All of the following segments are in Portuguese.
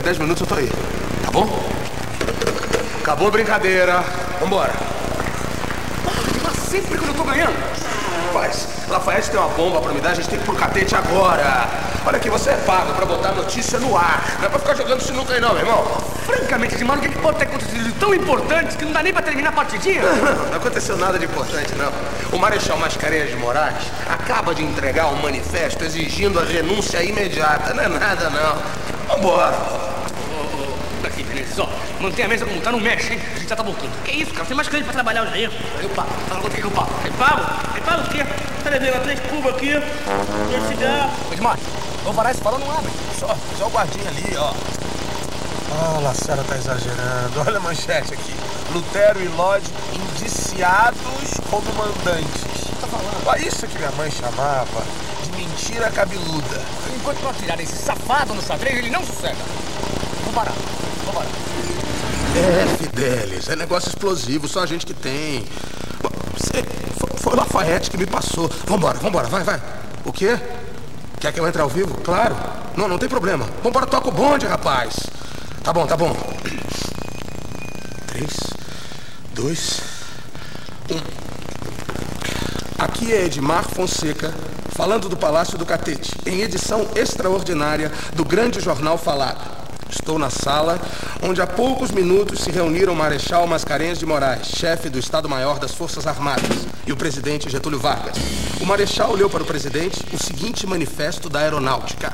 10 minutos eu tô aí. Tá bom? Acabou a brincadeira. Vambora. Mas sempre quando eu tô ganhando. Rapaz, Lafayette tem uma bomba pra me dar, a gente tem que ir pro catete agora. Olha aqui, você é pago pra botar notícia no ar. Não é pra ficar jogando sinuca aí não, meu irmão. Francamente, Edmar, o que pode ter acontecido de tão importante que não dá nem pra terminar a partidinha? Não aconteceu nada de importante, não. O Marechal Mascarenhas de Moraes acaba de entregar um manifesto exigindo a renúncia imediata. Não é nada, não. Vambora. Aqui, Menezes, ó, mantém a mesa como tá, não mexe, hein? A gente já tá voltando. Que isso, cara? Tem mais cliente pra trabalhar hoje aí. Eu pago. Fala quanto que eu pago. Você paga? Você paga o quê? Tá devendo 3 cubos aqui, 2 cigarros. Edmar, vamos parar esse farol, não abre. Só o guardinha ali, ó. Ah, Lacerda tá exagerando. Olha a manchete aqui. Lutero e Lodge indiciados como mandantes. O que tá falando? Olha isso que minha mãe chamava de mentira cabeluda. Enquanto não tirar esse safado no xadrez, ele não sossega. Vamos parar. É, Fidelis, é negócio explosivo, só a gente que tem. Foi o Lafayette que me passou. Vambora, vai. O quê? Quer que eu entre ao vivo? Claro. Não tem problema. Vambora, toca o bonde, rapaz. Tá bom. 3, 2, 1. Aqui é Edmar Fonseca, falando do Palácio do Catete, em edição extraordinária do grande jornal Falado. Estou na sala onde há poucos minutos se reuniram o Marechal Mascarenhas de Moraes, chefe do Estado-Maior das Forças Armadas, e o presidente Getúlio Vargas. O Marechal leu para o presidente o seguinte manifesto da Aeronáutica.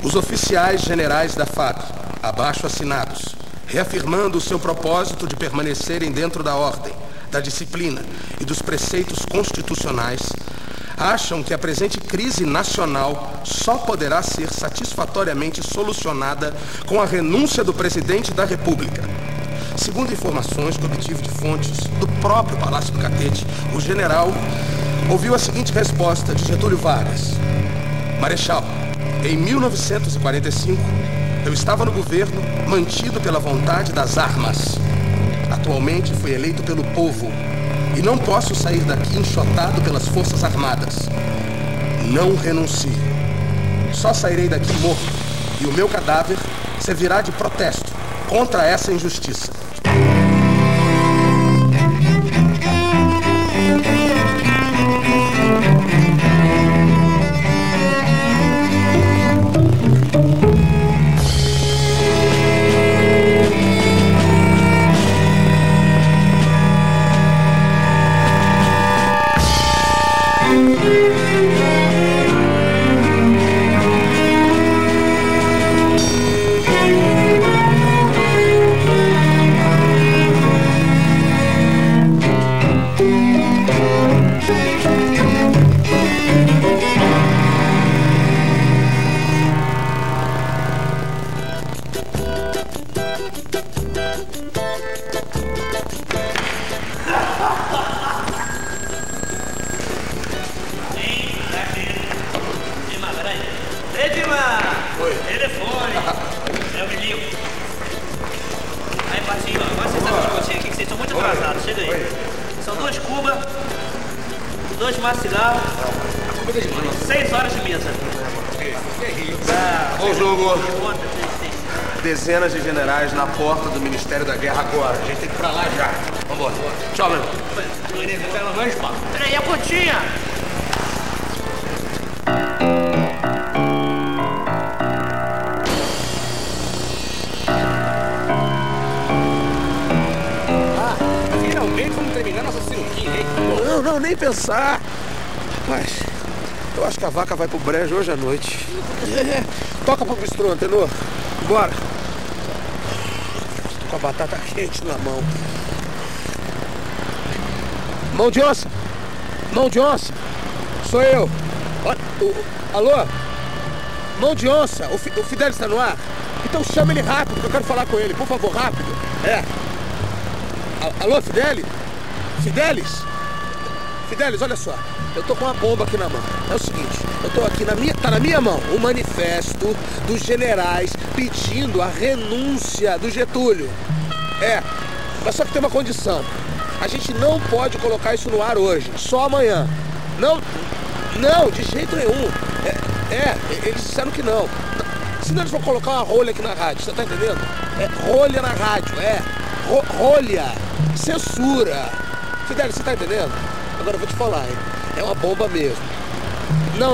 Os oficiais generais da FAB, abaixo assinados, reafirmando o seu propósito de permanecerem dentro da ordem, da disciplina e dos preceitos constitucionais, acham que a presente crise nacional só poderá ser satisfatoriamente solucionada com a renúncia do presidente da República. Segundo informações que obtive de fontes do próprio Palácio do Catete, o general ouviu a seguinte resposta de Getúlio Vargas. Marechal, em 1945, eu estava no governo mantido pela vontade das armas. Atualmente fui eleito pelo povo e não posso sair daqui enxotado pelas Forças Armadas. Não renuncio. Só sairei daqui morto e o meu cadáver servirá de protesto contra essa injustiça. Dezenas de generais na porta do Ministério da Guerra agora. A gente tem que ir pra lá já. Vambora. Tchau, meu irmão. Peraí, a pontinha. Finalmente vamos terminar nossa cirurgia, hein? Não, nem pensar. Rapaz, eu acho que a vaca vai pro brejo hoje à noite. Toca pro bistrô, Antenor. Bora. Tô com a batata quente na mão. Mão de onça. Sou eu. Alô? Mão de onça. O Fidelis está no ar? Então chama ele rápido, que eu quero falar com ele. Por favor, rápido. Alô, Fidelis? Fidelis, olha só. Eu tô com uma bomba aqui na mão. É o seguinte, eu tô aqui tá na minha mão o manifesto dos generais pedindo a renúncia do Getúlio. Mas só que tem uma condição. A gente não pode colocar isso no ar hoje, só amanhã. Não, de jeito nenhum. Eles disseram que não. Senão eles vão colocar uma rolha aqui na rádio, você tá entendendo? É rolha na rádio, rolha, censura. Fidelio, você tá entendendo? Agora eu vou te falar, hein? É uma bomba mesmo. Não,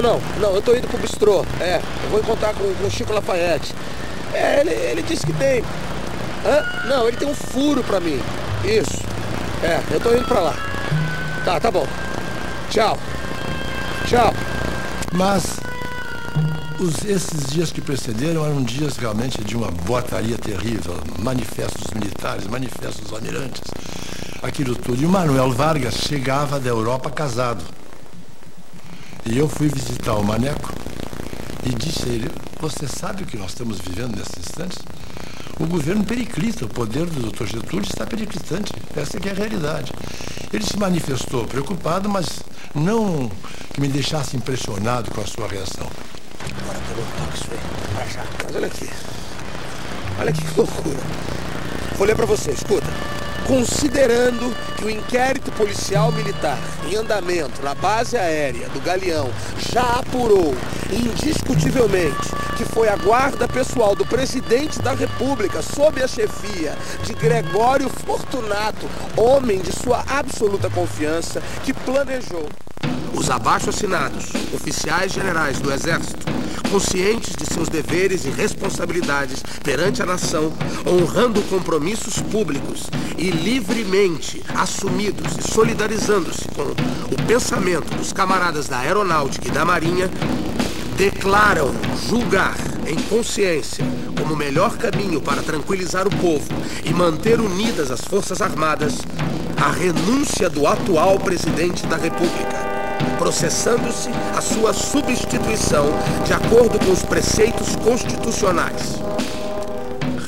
eu tô indo pro bistrô. Eu vou encontrar com o Chico Lafayette. Ele disse que tem. Não, ele tem um furo pra mim. Isso. Eu tô indo pra lá. Tá bom. Tchau. Mas esses dias que precederam eram dias realmente de uma boataria terrível. Manifestos militares, manifestos almirantes, aquilo tudo. E o Manuel Vargas chegava da Europa casado. E eu fui visitar o Maneco e disse a ele: você sabe o que nós estamos vivendo nesses instantes? O governo periclita, o poder do Dr. Getúlio está periclitante. Essa que é a realidade. Ele se manifestou preocupado, mas não que me deixasse impressionado com a sua reação. Agora pegou o toque, isso aí. Mas olha aqui. Olha que loucura. Vou ler pra você, escuta. Considerando que o inquérito policial militar em andamento na base aérea do Galeão já apurou indiscutivelmente que foi a guarda pessoal do presidente da República sob a chefia de Gregório Fortunato, homem de sua absoluta confiança, que planejou. Os abaixo-assinados, oficiais generais do Exército, conscientes de seus deveres e responsabilidades perante a nação, honrando compromissos públicos e livremente assumidos e solidarizando-se com o pensamento dos camaradas da Aeronáutica e da Marinha, declaram julgar em consciência como o melhor caminho para tranquilizar o povo e manter unidas as Forças Armadas a renúncia do atual presidente da República, processando-se a sua substituição de acordo com os preceitos constitucionais.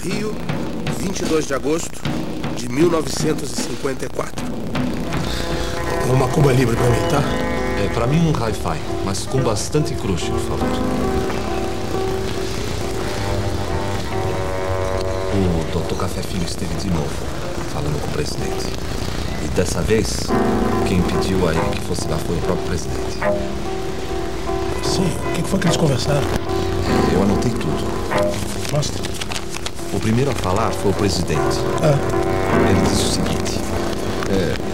Rio, 22 de agosto de 1954. Uma Cuba Libre pra mim, tá? Pra mim um hi-fi, mas com bastante crush, por favor. O Dr. Café Filho esteve de novo falando com o presidente. E dessa vez, quem pediu a ele que fosse lá foi o próprio presidente. Sim, o que foi que eles conversaram? Eu anotei tudo. Mostra. O primeiro a falar foi o presidente. Ele disse o seguinte: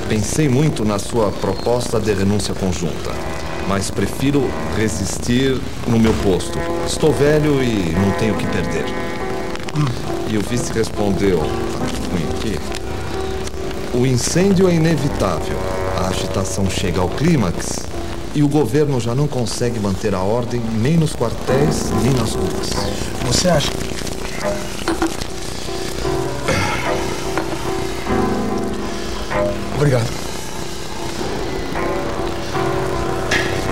pensei muito na sua proposta de renúncia conjunta, mas prefiro resistir no meu posto. Estou velho e não tenho o que perder. E o vice respondeu: o incêndio é inevitável, a agitação chega ao clímax e o governo já não consegue manter a ordem nem nos quartéis, nem nas ruas. Você acha? Obrigado.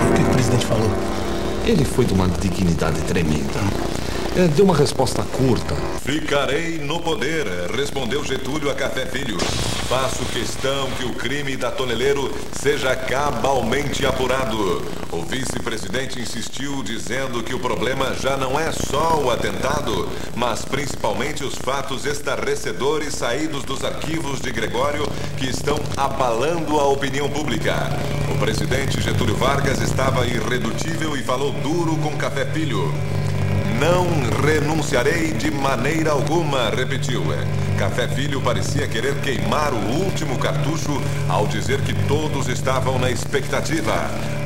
O que o presidente falou? Ele foi de uma dignidade tremenda. Deu uma resposta curta. Ficarei no poder, respondeu Getúlio a Café Filho. Faço questão que o crime da Toneleiro seja cabalmente apurado. O vice-presidente insistiu, dizendo que o problema já não é só o atentado, mas principalmente os fatos estarrecedores saídos dos arquivos de Gregório que estão abalando a opinião pública. O presidente Getúlio Vargas estava irredutível e falou duro com Café Filho. Não renunciarei de maneira alguma, repetiu. Café Filho parecia querer queimar o último cartucho ao dizer que todos estavam na expectativa.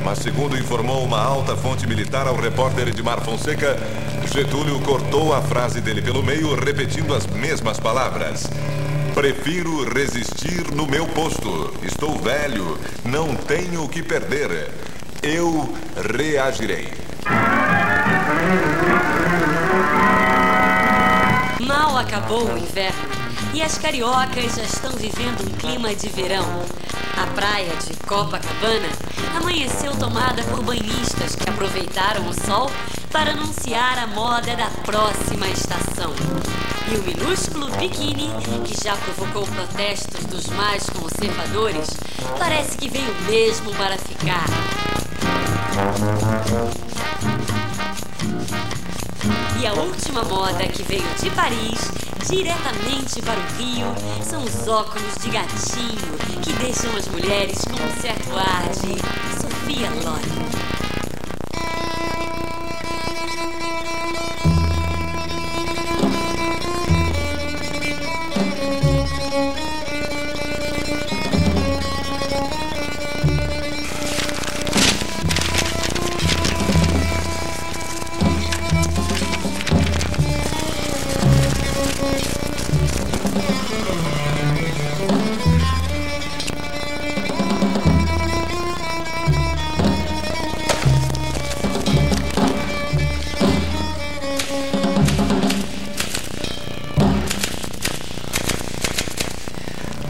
Mas, segundo informou uma alta fonte militar ao repórter Edmar Fonseca, Getúlio cortou a frase dele pelo meio, repetindo as mesmas palavras. Prefiro resistir no meu posto. Estou velho, não tenho o que perder. Eu reagirei. Mal acabou o inverno e as cariocas já estão vivendo um clima de verão. A praia de Copacabana amanheceu tomada por banhistas que aproveitaram o sol para anunciar a moda da próxima estação. E o minúsculo biquíni, que já provocou protestos dos mais conservadores, parece que veio mesmo para ficar. E a última moda que veio de Paris, diretamente para o Rio, são os óculos de gatinho, que deixam as mulheres com um certo ar de Sofia Loren.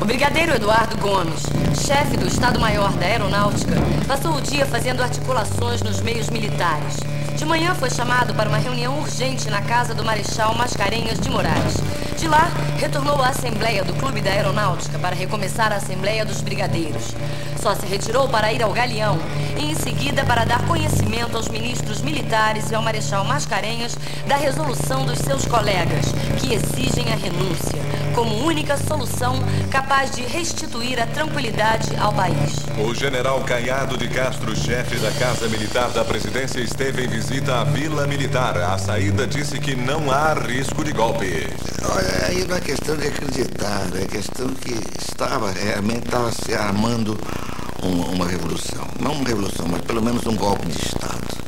O brigadeiro Eduardo Gomes, chefe do Estado-Maior da Aeronáutica, passou o dia fazendo articulações nos meios militares. De manhã foi chamado para uma reunião urgente na casa do Marechal Mascarenhas de Moraes. De lá, retornou à Assembleia do Clube da Aeronáutica para recomeçar a Assembleia dos Brigadeiros. Só se retirou para ir ao Galeão e, em seguida, para dar conhecimento aos ministros militares e ao Marechal Mascarenhas da resolução dos seus colegas, que exigem a renúncia, como única solução capaz de restituir a tranquilidade ao país. O general Caiado de Castro, chefe da Casa Militar da Presidência, esteve em visita à Vila Militar. A saída disse que não há risco de golpe. Olha, aí não é questão de acreditar, é questão que realmente estava se armando uma revolução. Não uma revolução, mas pelo menos um golpe de Estado.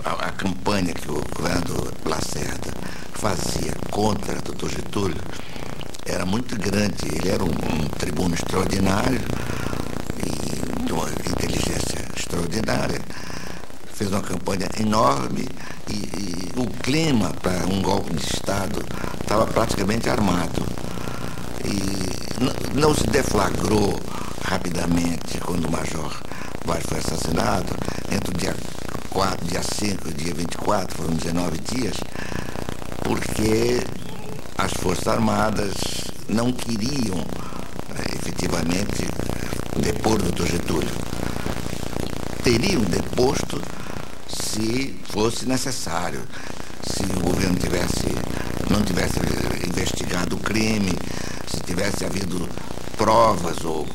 A campanha que o governador Lacerda fazia contra o Dr. Getúlio era muito grande. Ele era um tribuno extraordinário e de uma inteligência extraordinária. Fez uma campanha enorme e o clima para um golpe de Estado estava praticamente armado. E não se deflagrou rapidamente quando o Major Vaz foi assassinado. Entre o dia 4, dia 5 e dia 24, foram 19 dias, porque as Forças Armadas não queriam efetivamente depor o Dr. Getúlio. Teriam deposto se fosse necessário, se o governo não tivesse investigado o crime, se tivesse havido provas ou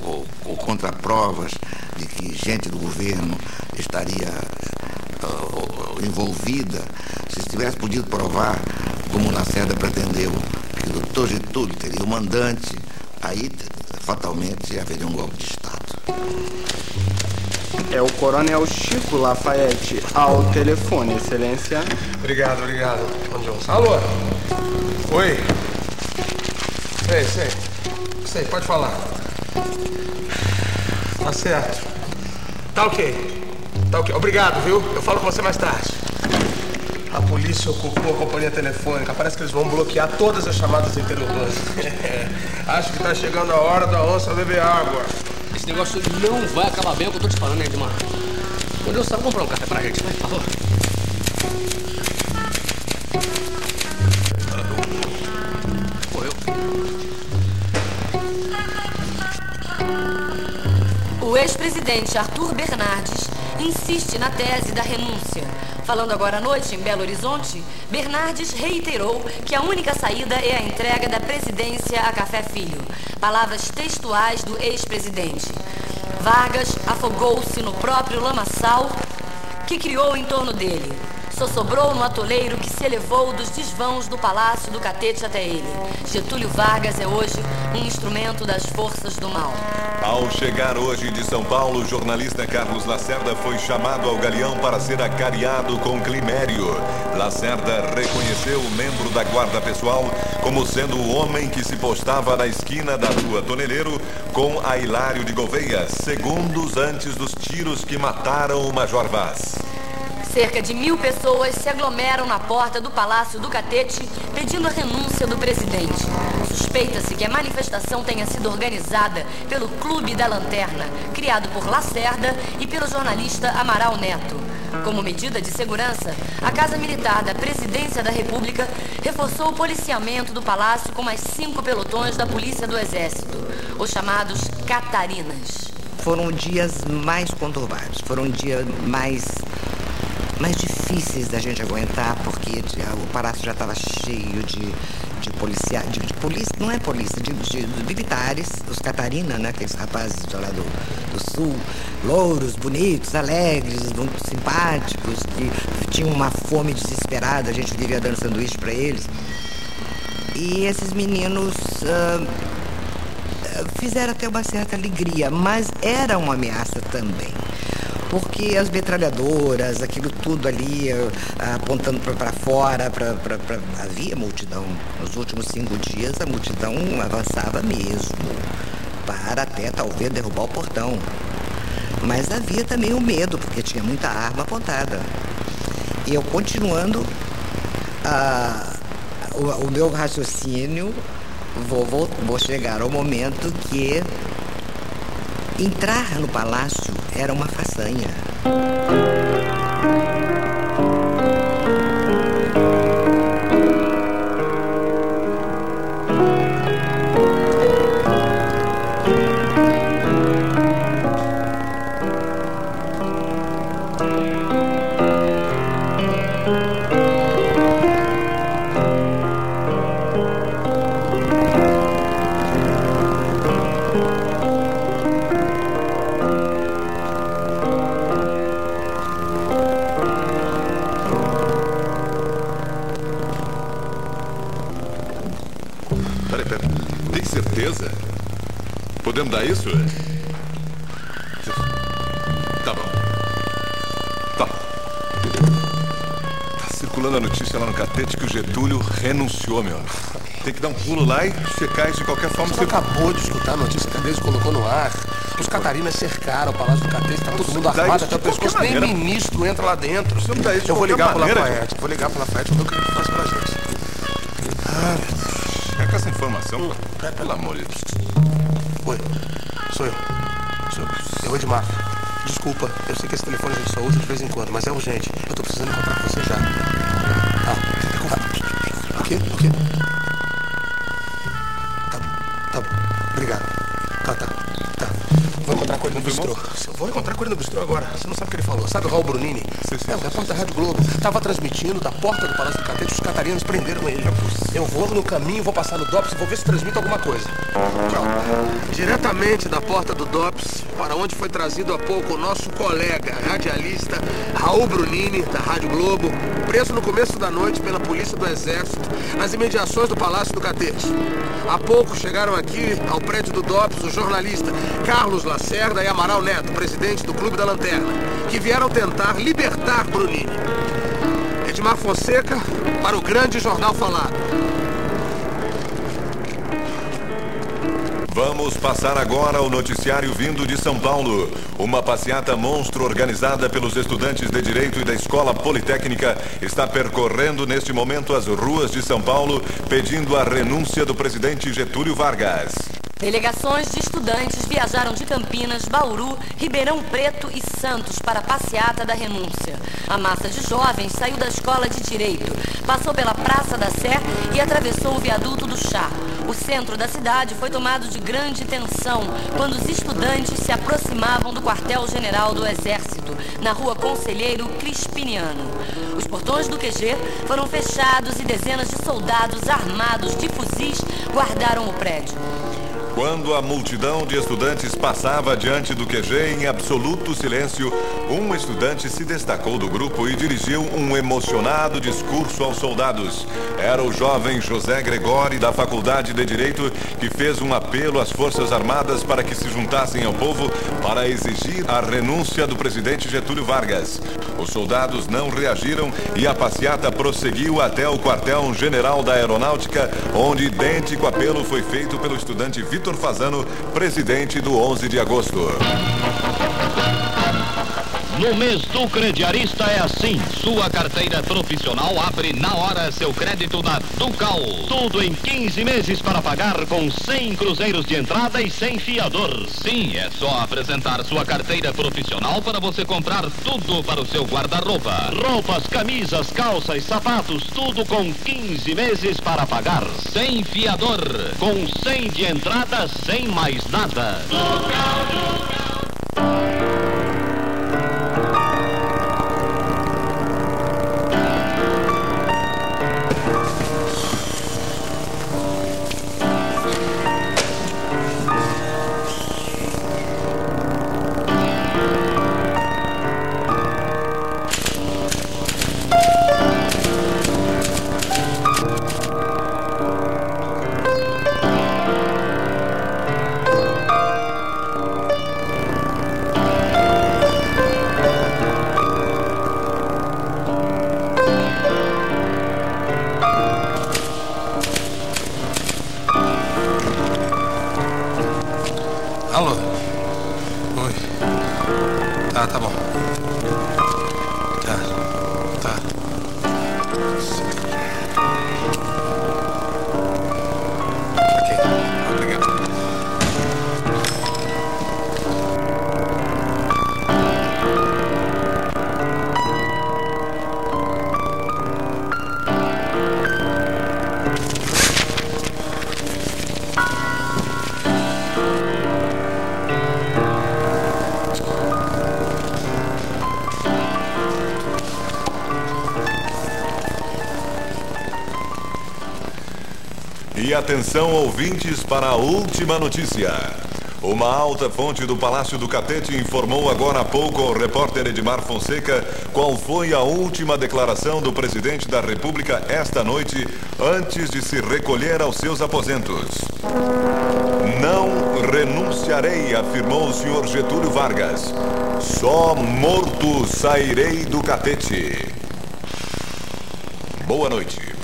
contraprovas de que gente do governo estaria envolvida, se tivesse podido provar, como Lacerda pretendeu, que o Dr. Getúlio teria o mandante, aí fatalmente haveria um golpe de Estado. É o Coronel Chico Lafayette ao telefone, Excelência. Obrigado. Alô? Oi? Sei, pode falar. Tá certo. Tá ok. Obrigado, viu? Eu falo com você mais tarde. A polícia ocupou a companhia telefônica. Parece que eles vão bloquear todas as chamadas interurbanas. Acho que tá chegando a hora da onça beber água. Esse negócio não vai acabar bem, é o que eu tô te falando, né, Edmar? Quando eu saio comprar um café pra gente, vai, por favor. Morreu. O ex-presidente Arthur Bernardes insiste na tese da renúncia. Falando agora à noite em Belo Horizonte, Bernardes reiterou que a única saída é a entrega da presidência a Café Filho. Palavras textuais do ex-presidente. Vargas afogou-se no próprio lamaçal que criou em torno dele. Só sobrou no atoleiro que se elevou dos desvãos do Palácio do Catete até ele. Getúlio Vargas é hoje um instrumento das forças do mal. Ao chegar hoje de São Paulo, o jornalista Carlos Lacerda foi chamado ao Galeão para ser acariado com Climério. Lacerda reconheceu o membro da guarda pessoal como sendo o homem que se postava na esquina da rua Toneleiro com a Hilário de Gouveia, segundos antes dos tiros que mataram o Major Vaz. Cerca de 1000 pessoas se aglomeram na porta do Palácio do Catete pedindo a renúncia do presidente. Suspeita-se que a manifestação tenha sido organizada pelo Clube da Lanterna, criado por Lacerda e pelo jornalista Amaral Neto. Como medida de segurança, a Casa Militar da Presidência da República reforçou o policiamento do palácio com mais 5 pelotões da Polícia do Exército, os chamados Catarinas. Foram dias mais conturbados, foram dias mais difíceis da gente aguentar, porque o palácio já estava cheio de policiais, de polícia, não é polícia, de militares, os Catarina, né, aqueles rapazes lá do sul, louros, bonitos, alegres, muito simpáticos, que tinham uma fome desesperada, a gente vivia dando sanduíche para eles. E esses meninos fizeram até uma certa alegria, mas era uma ameaça também. Porque as metralhadoras, aquilo tudo ali, apontando para fora, havia multidão. Nos últimos 5 dias, a multidão avançava mesmo, para até talvez derrubar o portão. Mas havia também o medo, porque tinha muita arma apontada. E eu continuando, o meu raciocínio, vou chegar ao momento que entrar no palácio era uma façanha. Tem certeza? Podemos dar isso? Tá bom. Tá circulando a notícia lá no Catete que o Getúlio renunciou, meu amigo. Tem que dar um pulo lá e checar isso de qualquer forma. Você acabou de escutar a notícia que a Deise colocou no ar. Os catarinas cercaram o Palácio do Catete, tá todo mundo armado até o pescoço, nem ministro entra lá dentro. Eu vou ligar pro Lafayette, vou ver o que ele faz pra gente. É com essa informação, pelo amor de Deus. Oi, sou eu. Eu, Edmar. Desculpa, eu sei que esse telefone a gente só usa de vez em quando, mas é urgente. Eu tô precisando encontrar com você já. O quê? Tá bom. Obrigado. Tá. Vou encontrar com ele no bistrô. Vou encontrar com ele no bistrô agora. Você não sabe o que ele falou. Sabe o Raul Brunini? É o repórter da Rádio Globo. Tava transmitindo da porta do Palácio do Catete, os catarinos prenderam ele. Eu vou no caminho, vou passar no DOPS e vou ver se transmito alguma coisa. Tchau. Diretamente da porta do DOPS, para onde foi trazido há pouco o nosso colega radialista Raul Brunini, da Rádio Globo, preso no começo da noite pela Polícia do Exército, nas imediações do Palácio do Catete. Há pouco chegaram aqui ao prédio do DOPS o jornalista Carlos Lacerda e Amaral Neto, presidente do Clube da Lanterna, que vieram tentar libertar Brunini. Edmar Fonseca para o Grande Jornal Falado. Vamos passar agora o noticiário vindo de São Paulo. Uma passeata monstro organizada pelos estudantes de Direito e da Escola Politécnica está percorrendo neste momento as ruas de São Paulo, pedindo a renúncia do presidente Getúlio Vargas. Delegações de estudantes viajaram de Campinas, Bauru, Ribeirão Preto e Santos para a passeata da renúncia. A massa de jovens saiu da Escola de Direito, passou pela Praça da Sé e atravessou o Viaduto do Chá. O centro da cidade foi tomado de grande tensão quando os estudantes se aproximavam do quartel-general do Exército, na rua Conselheiro Crispiniano. Os portões do QG foram fechados e dezenas de soldados armados de fuzis guardaram o prédio. Quando a multidão de estudantes passava diante do QG em absoluto silêncio, um estudante se destacou do grupo e dirigiu um emocionado discurso aos soldados. Era o jovem José Gregori, da Faculdade de Direito, que fez um apelo às Forças Armadas para que se juntassem ao povo para exigir a renúncia do presidente Getúlio Vargas. Os soldados não reagiram e a passeata prosseguiu até o quartel-general da Aeronáutica, onde idêntico apelo foi feito pelo estudante Vitor Fazano, presidente do 11 de agosto. No mês do crediarista é assim. Sua carteira profissional abre na hora seu crédito na Ducal. Tudo em 15 meses para pagar com 100 cruzeiros de entrada e sem fiador. Sim, é só apresentar sua carteira profissional para você comprar tudo para o seu guarda-roupa. Roupas, camisas, calças, sapatos, tudo com 15 meses para pagar. Sem fiador. Com 100 de entrada, sem mais nada. Ducal. Alô? Oi. Tá bom. Tá. E atenção, ouvintes, para a última notícia. Uma alta fonte do Palácio do Catete informou agora há pouco ao repórter Edmar Fonseca qual foi a última declaração do presidente da República esta noite, antes de se recolher aos seus aposentos. Não renunciarei, afirmou o senhor Getúlio Vargas. Só morto sairei do Catete. Boa noite.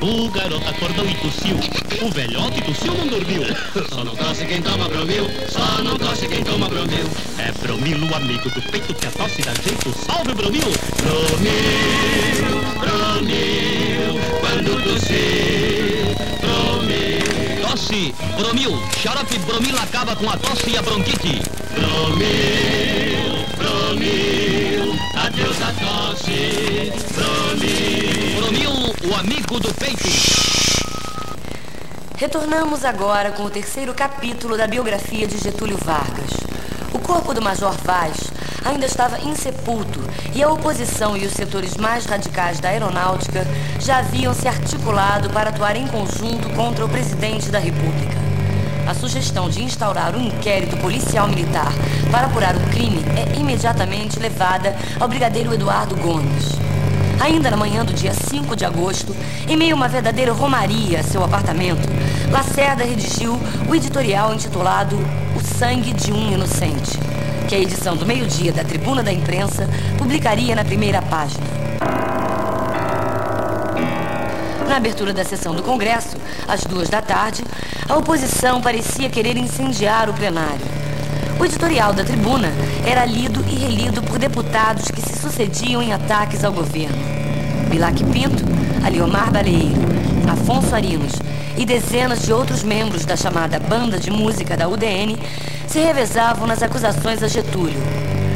O garoto acordou e tossiu, o velhote tossiu não dormiu. Só não tosse quem toma Bromil, só não tosse quem toma Bromil. É Bromil, o amigo do peito que a tosse dá jeito. Salve o Bromil! Bromil, Bromil, quando tossir, Bromil. Tosse, Bromil, xarope Bromil acaba com a tosse e a bronquite. Bromil, Bromil, adeus a tosse, Bromil. Bromil, o amigo do peito. Retornamos agora com o terceiro capítulo da biografia de Getúlio Vargas. O corpo do Major Vaz ainda estava insepulto e a oposição e os setores mais radicais da aeronáutica já haviam se articulado para atuar em conjunto contra o presidente da República. A sugestão de instaurar um inquérito policial militar para apurar o crime é imediatamente levada ao brigadeiro Eduardo Gomes. Ainda na manhã do dia 5 de agosto, em meio a uma verdadeira romaria a seu apartamento, Lacerda redigiu o editorial intitulado O Sangue de um Inocente, que a edição do meio-dia da Tribuna da Imprensa publicaria na primeira página. Na abertura da sessão do Congresso, às 2 da tarde, a oposição parecia querer incendiar o plenário. O editorial da Tribuna era lido e relido por deputados que se sucediam em ataques ao governo. Bilac Pinto, Aliomar Baleiro, Afonso Arinos e dezenas de outros membros da chamada Banda de Música da UDN se revezavam nas acusações a Getúlio.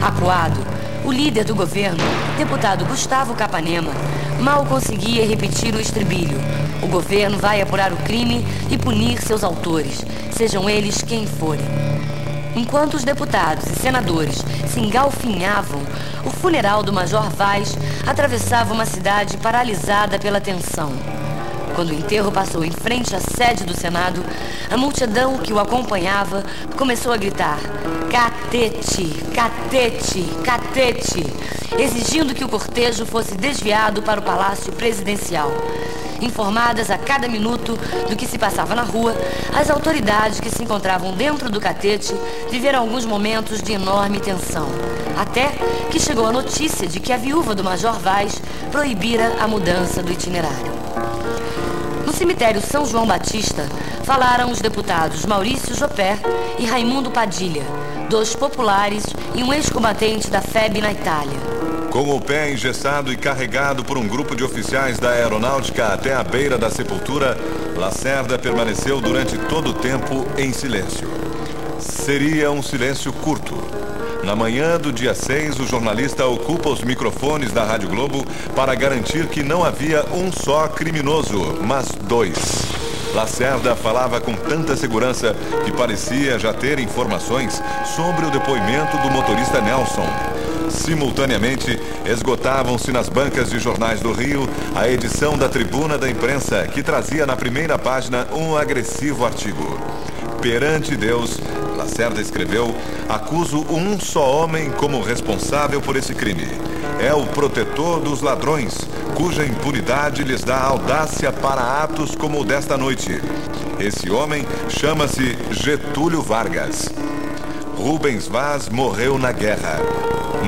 Acuado, o líder do governo, deputado Gustavo Capanema, mal conseguia repetir o estribilho. O governo vai apurar o crime e punir seus autores, sejam eles quem forem. Enquanto os deputados e senadores se engalfinhavam, o funeral do Major Vaz atravessava uma cidade paralisada pela tensão. Quando o enterro passou em frente à sede do Senado, a multidão que o acompanhava começou a gritar: "Catete! Catete! Catete!", exigindo que o cortejo fosse desviado para o Palácio Presidencial. Informadas a cada minuto do que se passava na rua, as autoridades que se encontravam dentro do catete viveram alguns momentos de enorme tensão, até que chegou a notícia de que a viúva do Major Vaz proibira a mudança do itinerário. No cemitério São João Batista, falaram os deputados Maurício Jopé e Raimundo Padilha, 2 populares e um ex-combatente da FEB na Itália. Com o pé engessado e carregado por um grupo de oficiais da aeronáutica até a beira da sepultura, Lacerda permaneceu durante todo o tempo em silêncio. Seria um silêncio curto. Na manhã do dia 6, o jornalista ocupa os microfones da Rádio Globo para garantir que não havia um só criminoso, mas 2. Lacerda falava com tanta segurança que parecia já ter informações sobre o depoimento do motorista Nelson. Simultaneamente, esgotavam-se nas bancas de jornais do Rio a edição da Tribuna da Imprensa, que trazia na primeira página um agressivo artigo. Perante Deus, Lacerda escreveu, acuso um só homem como responsável por esse crime. É o protetor dos ladrões, cuja impunidade lhes dá audácia para atos como o desta noite. Esse homem chama-se Getúlio Vargas. Rubens Vaz morreu na guerra.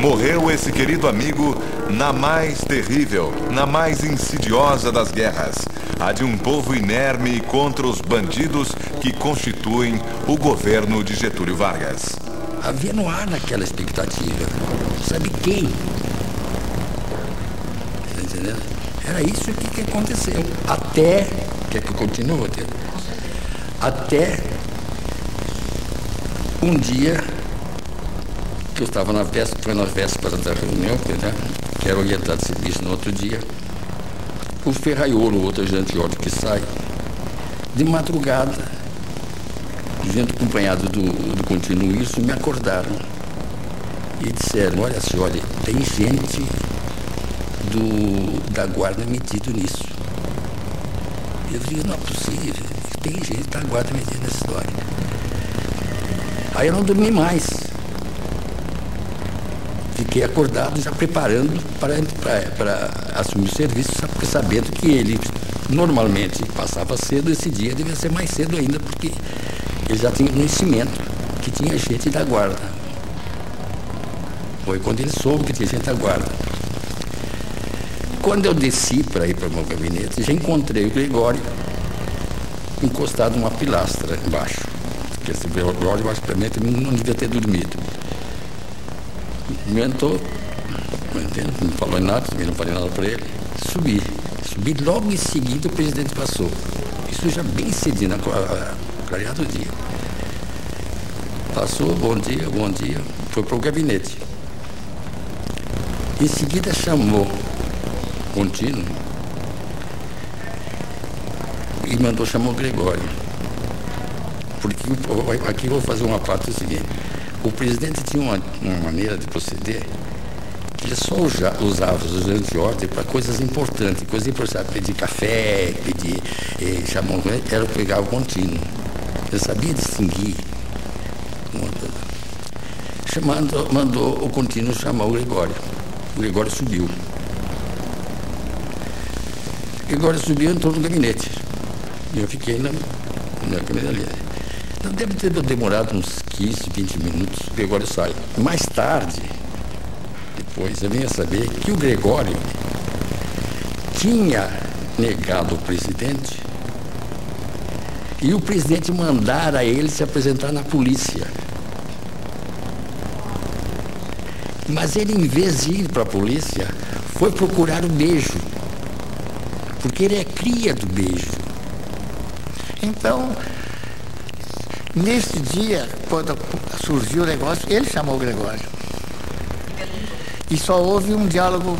Morreu esse querido amigo na mais terrível, na mais insidiosa das guerras, a de um povo inerme contra os bandidos que constituem o governo de Getúlio Vargas. Havia no ar naquela expectativa. Sabe quem? Está entendendo? Era isso que aconteceu. Até, que continua tendo, até um dia que eu estava na véspera, foi na véspera da reunião, que era orientado de serviço no outro dia, o Ferraiolo, outro agente de ordem que sai, de madrugada, junto acompanhado do Continuo Isso, me acordaram e disseram, olha senhora, tem gente da guarda metido nisso. Eu digo, não é possível, tem gente da guarda metida nessa história. Aí eu não dormi mais. Fiquei acordado, já preparando para assumir o serviço, porque sabendo que ele normalmente passava cedo, esse dia devia ser mais cedo ainda, porque ele já tinha conhecimento que tinha gente da guarda. Foi quando ele soube que tinha gente da guarda. Quando eu desci para ir para o meu gabinete, já encontrei o Gregório encostado numa pilastra embaixo. Porque esse Gregório, basicamente, não devia ter dormido. Me entrou, não falou nada, também não falei nada para ele. Subi logo em seguida o presidente passou. Isso já bem cedinho, clareado o dia. Passou, bom dia, foi para o gabinete. Em seguida chamou contínuo e mandou chamar o Gregório. Porque aqui eu vou fazer uma parte do seguinte. O presidente tinha uma maneira de proceder que ele só usava os agentes de ordem para coisas importantes, pedir café, chamar era pegar o contínuo. Ele sabia distinguir. Mandou o contínuo chamar o Gregório. O Gregório subiu. O Gregório subiu e entrou no gabinete. E eu fiquei na gabinete ali. Não deve ter demorado uns 15, 20 minutos, o Gregório sai. Mais tarde, depois, eu vim a saber que o Gregório tinha negado o presidente e o presidente mandara ele se apresentar na polícia. Mas ele, em vez de ir para a polícia, foi procurar o beijo, porque ele é cria do beijo. Então, nesse dia, quando surgiu o negócio, ele chamou o Gregório. E só houve um diálogo.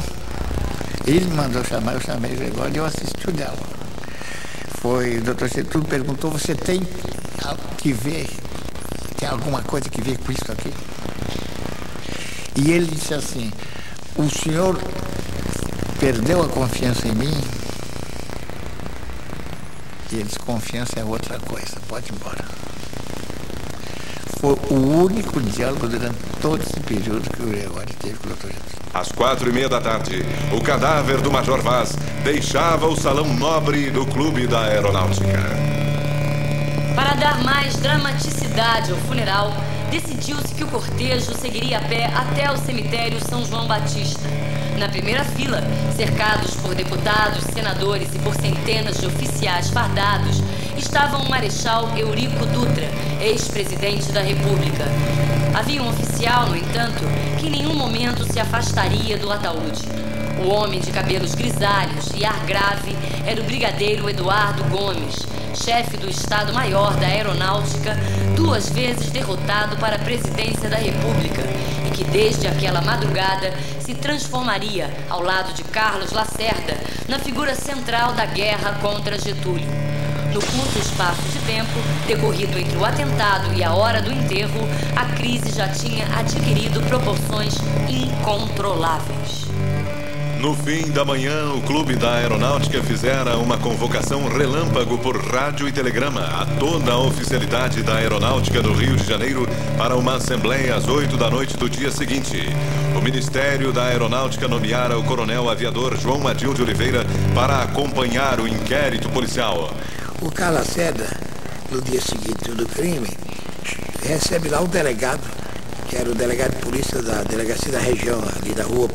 Ele me mandou chamar, eu chamei o Gregório e eu assisti o diálogo. Foi, o doutor Getúlio perguntou, você tem que ver, tem alguma coisa que ver com isso aqui? E ele disse assim, o senhor perdeu a confiança em mim? E ele disse, confiança é outra coisa, pode ir embora. Foi o único diálogo durante todo esse período que o Gregório teve com o Dr. Getúlio. Às 4:30 da o cadáver do Major Vaz deixava o salão nobre do Clube da Aeronáutica. Para dar mais dramaticidade ao funeral, decidiu-se que o cortejo seguiria a pé até o cemitério São João Batista. Na primeira fila, cercados por deputados, senadores e por centenas de oficiais fardados, estavam o Marechal Eurico Dutra, ex-presidente da República. Havia um oficial, no entanto, que em nenhum momento se afastaria do ataúde. O homem de cabelos grisalhos e ar grave era o brigadeiro Eduardo Gomes, chefe do Estado-Maior da Aeronáutica, 2 vezes derrotado para a presidência da República e que desde aquela madrugada se transformaria, ao lado de Carlos Lacerda, na figura central da guerra contra Getúlio. No curto espaço de tempo, decorrido entre o atentado e a hora do enterro, a crise já tinha adquirido proporções incontroláveis. No fim da manhã, o Clube da Aeronáutica fizera uma convocação relâmpago por rádio e telegrama a toda a oficialidade da Aeronáutica do Rio de Janeiro para uma assembleia às 8 da noite do dia seguinte. O Ministério da Aeronáutica nomeara o coronel aviador João Adil de Oliveira para acompanhar o inquérito policial. O Carlos Lacerda, no dia seguinte do crime, recebe lá o delegado, que era o delegado de polícia da delegacia da região, ali da rua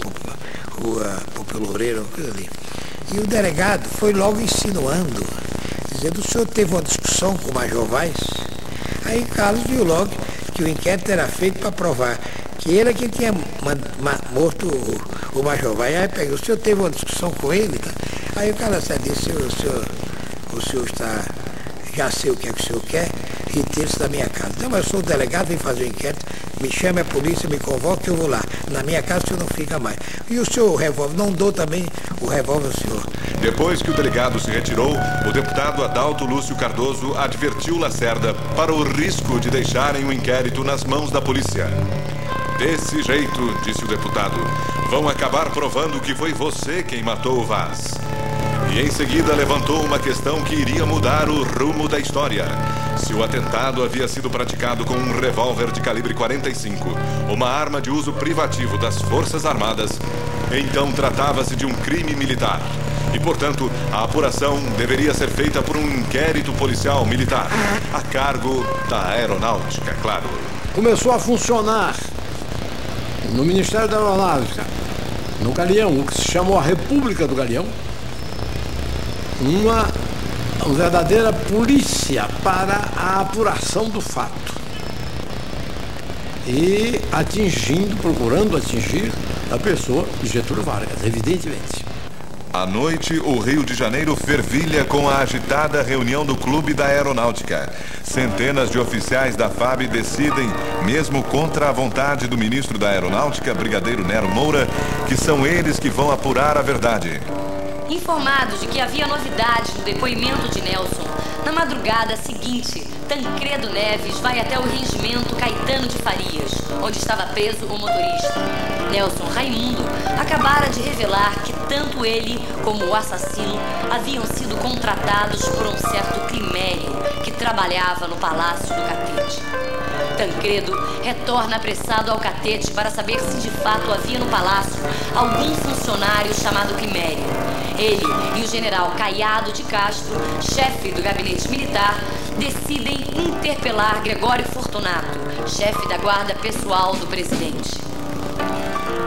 Popeu Loureiro, coisa ali. E o delegado foi logo insinuando, dizendo, o senhor teve uma discussão com o Major Vaz? Aí Carlos viu logo que o inquérito era feito para provar que ele é quem tinha morto o Major Vaz. Aí pegou, o senhor teve uma discussão com ele? Tá? Aí o Carlos disse, o senhor está, já sei o que é que o senhor quer, retire-se da minha casa. Não, mas eu sou o delegado, vem fazer o inquérito, me chame a polícia, me convoque que eu vou lá. Na minha casa o senhor não fica mais. E o seu revólver, não dou também o revólver ao senhor. Depois que o delegado se retirou, o deputado Adalto Lúcio Cardoso advertiu Lacerda para o risco de deixarem o inquérito nas mãos da polícia. Desse jeito, disse o deputado, vão acabar provando que foi você quem matou o Vaz. E em seguida levantou uma questão que iria mudar o rumo da história. Se o atentado havia sido praticado com um revólver de calibre 45, uma arma de uso privativo das Forças Armadas, então tratava-se de um crime militar. E, portanto, a apuração deveria ser feita por um inquérito policial militar, a cargo da Aeronáutica, claro. Começou a funcionar no Ministério da Aeronáutica, no Galeão, o que se chamou a República do Galeão, uma verdadeira polícia para a apuração do fato. E procurando atingir a pessoa de Getúlio Vargas, evidentemente. À noite, o Rio de Janeiro fervilha com a agitada reunião do Clube da Aeronáutica. Centenas de oficiais da FAB decidem, mesmo contra a vontade do ministro da Aeronáutica, Brigadeiro Nero Moura, que são eles que vão apurar a verdade. Informados de que havia novidades no depoimento de Nelson, na madrugada seguinte, Tancredo Neves vai até o regimento Caetano de Farias, onde estava preso o motorista. Nelson Raimundo acabara de revelar que tanto ele como o assassino haviam sido contratados por um certo Climério, que trabalhava no Palácio do Catete. Tancredo retorna apressado ao Catete para saber se de fato havia no palácio algum funcionário chamado Climério. Ele e o general Caiado de Castro, chefe do gabinete militar, decidem interpelar Gregório Fortunato, chefe da guarda pessoal do presidente.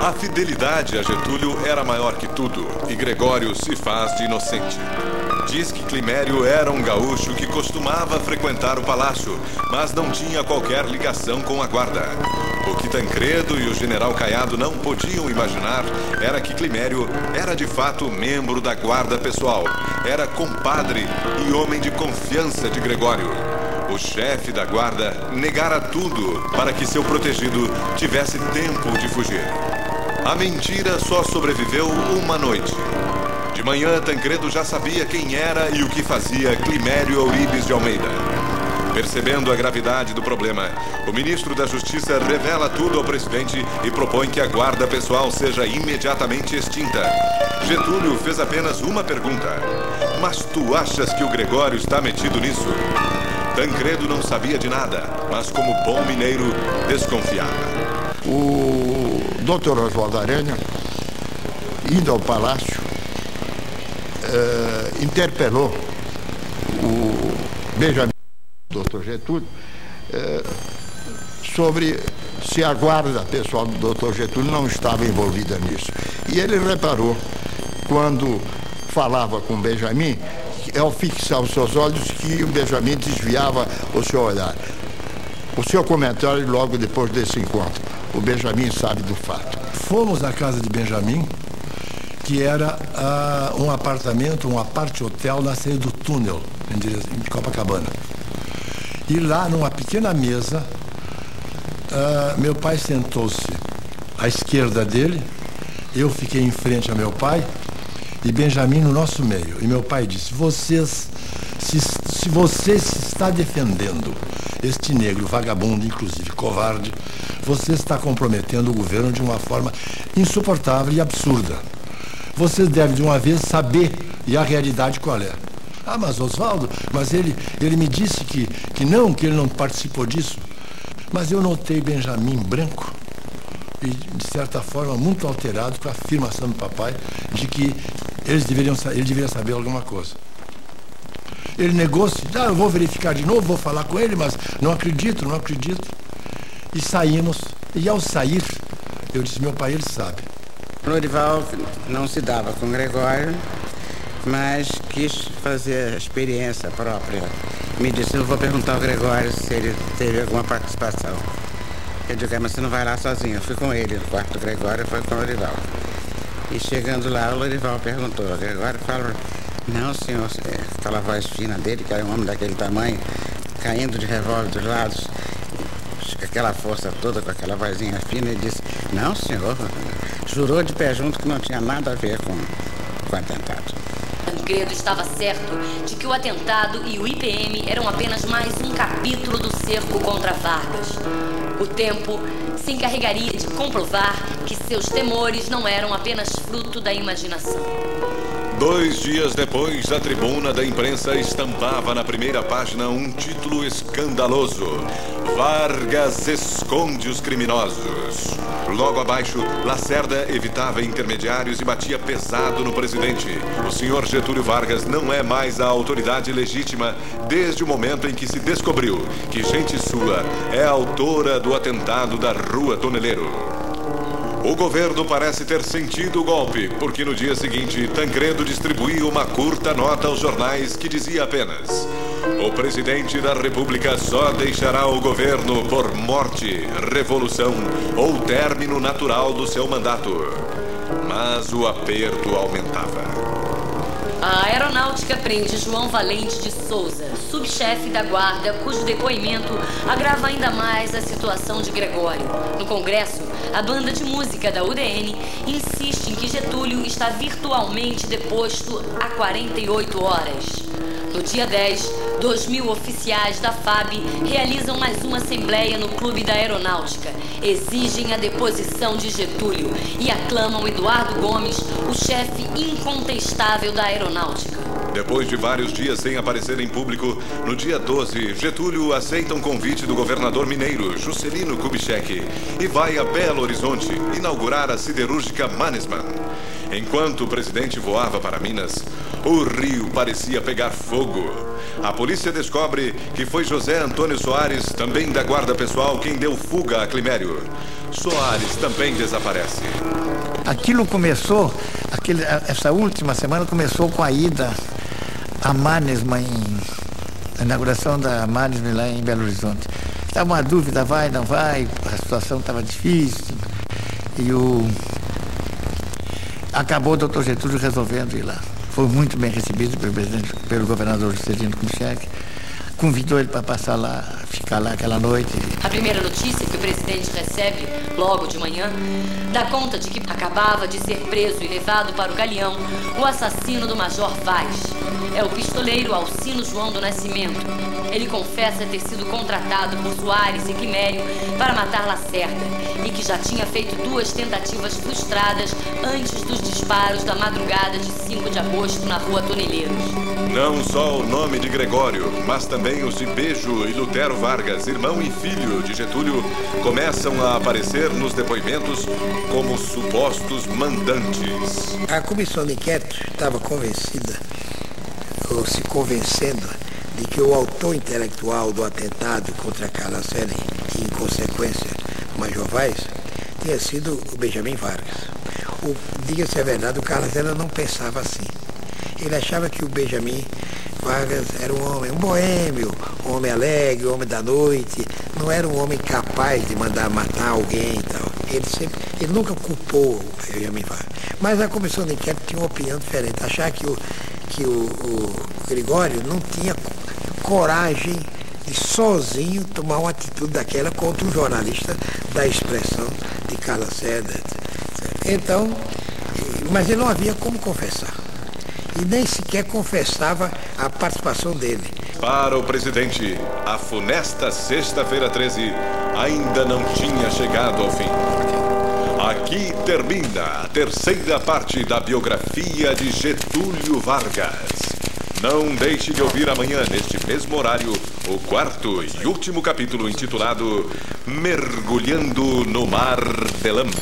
A fidelidade a Getúlio era maior que tudo, e Gregório se faz de inocente. Diz que Climério era um gaúcho que costumava frequentar o palácio, mas não tinha qualquer ligação com a guarda. O que Tancredo e o general Caiado não podiam imaginar era que Climério era de fato membro da guarda pessoal. Era compadre e homem de confiança de Gregório. O chefe da guarda negara tudo para que seu protegido tivesse tempo de fugir. A mentira só sobreviveu uma noite. De manhã, Tancredo já sabia quem era e o que fazia Climério Euripides de Almeida. Percebendo a gravidade do problema, o ministro da Justiça revela tudo ao presidente e propõe que a guarda pessoal seja imediatamente extinta. Getúlio fez apenas uma pergunta: mas tu achas que o Gregório está metido nisso? Tancredo não sabia de nada, mas como bom mineiro, desconfiava. O Dr. Oswaldo Aranha, indo ao palácio, interpelou o Benjamin, o Dr. Getúlio, sobre se a guarda pessoal do Dr. Getúlio não estava envolvida nisso. E ele reparou, quando falava com o Benjamin, ao fixar os seus olhos, que o Benjamin desviava o seu olhar. O seu comentário logo depois desse encontro. O Benjamin sabe do fato. Fomos à casa de Benjamin, que era um apartamento, um apart-hotel na saída do túnel, em Copacabana. E lá, numa pequena mesa, meu pai sentou-se à esquerda dele, eu fiquei em frente a meu pai e Benjamin no nosso meio. E meu pai disse: se você se está defendendo este negro vagabundo, inclusive covarde, você está comprometendo o governo de uma forma insuportável e absurda. Você deve de uma vez saber e a realidade qual é. Ah, mas Oswaldo, mas ele me disse que ele não participou disso. Mas eu notei Benjamin branco e, de certa forma, muito alterado com a afirmação do papai de que ele deveria saber alguma coisa. Ele negou-se: eu vou verificar de novo, vou falar com ele, mas não acredito. E saímos, e ao sair, eu disse: meu pai, ele sabe. Lorival não se dava com Gregório, mas quis fazer a experiência própria. Me disse: eu vou perguntar ao Gregório se ele teve alguma participação. Eu digo: mas você não vai lá sozinho. Eu fui com ele, no quarto do Gregório, foi com o Lorival. E chegando lá, o Lorival perguntou. O Gregório falou: não, senhor, aquela voz fina dele, que era um homem daquele tamanho, caindo de revólver dos lados, aquela força toda com aquela vozinha fina, ele disse: não, senhor, jurou de pé junto que não tinha nada a ver com o atentado. Tancredo estava certo de que o atentado e o IPM eram apenas mais um capítulo do cerco contra Vargas. O tempo se encarregaria de comprovar que seus temores não eram apenas fruto da imaginação. 2 dias depois, a tribuna da imprensa estampava na primeira página um título escandaloso: Vargas esconde os criminosos. Logo abaixo, Lacerda evitava intermediários e batia pesado no presidente. O senhor Getúlio Vargas não é mais a autoridade legítima desde o momento em que se descobriu que gente sua é a autora do atentado da Rua Toneleiro. O governo parece ter sentido o golpe, porque no dia seguinte, Tancredo distribuiu uma curta nota aos jornais que dizia apenas: o presidente da República só deixará o governo por morte, revolução ou término natural do seu mandato. Mas o aperto aumentava. A Aeronáutica prende João Valente de Souza, subchefe da guarda, cujo depoimento agrava ainda mais a situação de Gregório. No Congresso, a banda de música da UDN insiste em que Getúlio está virtualmente deposto há 48 horas. No dia 10, 2.000 oficiais da FAB realizam mais uma assembleia no Clube da Aeronáutica. Exigem a deposição de Getúlio e aclamam Eduardo Gomes, o chefe incontestável da Aeronáutica. Depois de vários dias sem aparecer em público, no dia 12, Getúlio aceita um convite do governador mineiro, Juscelino Kubitschek, e vai a Belo Horizonte inaugurar a siderúrgica Mannesmann. Enquanto o presidente voava para Minas, o rio parecia pegar fogo. A polícia descobre que foi José Antônio Soares, também da guarda pessoal, quem deu fuga a Climério. Soares também desaparece. Aquilo começou, essa última semana começou com a ida a Mannesmann, a inauguração da Mannesmann lá em Belo Horizonte. Estava uma dúvida, vai, não vai, a situação estava difícil. E acabou o doutor Getúlio resolvendo ir lá. Foi muito bem recebido pelo governador Juscelino Kubitschek. Convidou ele para passar lá, ficar lá aquela noite. A primeira notícia que o presidente recebe, logo de manhã, dá conta de que acabava de ser preso e levado para o Galeão o assassino do Major Vaz. É o pistoleiro Alcino João do Nascimento. Ele confessa ter sido contratado por Soares e Climério para matar Lacerda e que já tinha feito 2 tentativas frustradas antes dos disparos da madrugada de 5 de agosto na Rua Toneleiros. Não só o nome de Gregório, mas também os de Bejo e Lutero Vargas, irmão e filho de Getúlio, começam a aparecer nos depoimentos como supostos mandantes. A comissão de inquérito estava convencida, ou se convencendo, de que o autor intelectual do atentado contra Carla Lacerda e, em consequência, o Major Vaz, tinha sido o Benjamin Vargas. Diga-se a verdade, o Carla Lacerda não pensava assim. Ele achava que o Benjamin Vargas era um homem, um boêmio, um homem alegre, um homem da noite, não era um homem capaz de mandar matar alguém e tal. Ele nunca culpou o Benjamin Vargas. Mas a comissão de inquérito tinha uma opinião diferente, achar que o Gregório não tinha coragem de sozinho tomar uma atitude daquela contra um jornalista da Expressão de Carla Lacerda. Então, mas ele não havia como confessar. E nem sequer confessava a participação dele. Para o presidente, a funesta sexta-feira 13 ainda não tinha chegado ao fim. Aqui termina a terceira parte da biografia de Getúlio Vargas. Não deixe de ouvir amanhã, neste mesmo horário, o 4º e último capítulo intitulado Mergulhando no Mar de Lama.